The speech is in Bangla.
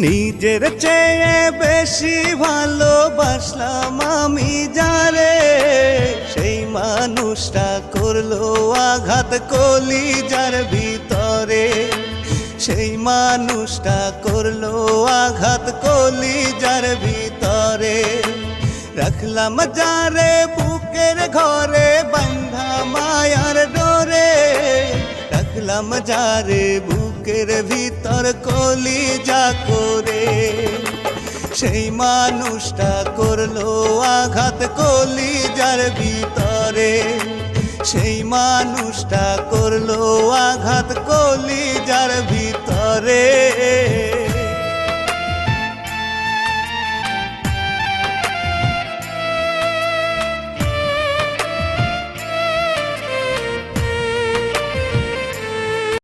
নিজের চেয়ে বেশি ভালোবাসলাম আমি যারে, সেই মানুষটা করলো আঘাত কলিজার ভিতরে। সেই মানুষটা করলো আঘাত কলিজার ভিতরে। রাখলাম যারে বুকের ঘরে বান্ধা মায়ার ডোরে, রাখলাম যারে বুকের ভিতর কলিজা করে। সেই মানুষটা করলো আঘাত কলিজার ভিতরে। সেই মানুষটা করলো আঘাত কলিজার ভিতরে।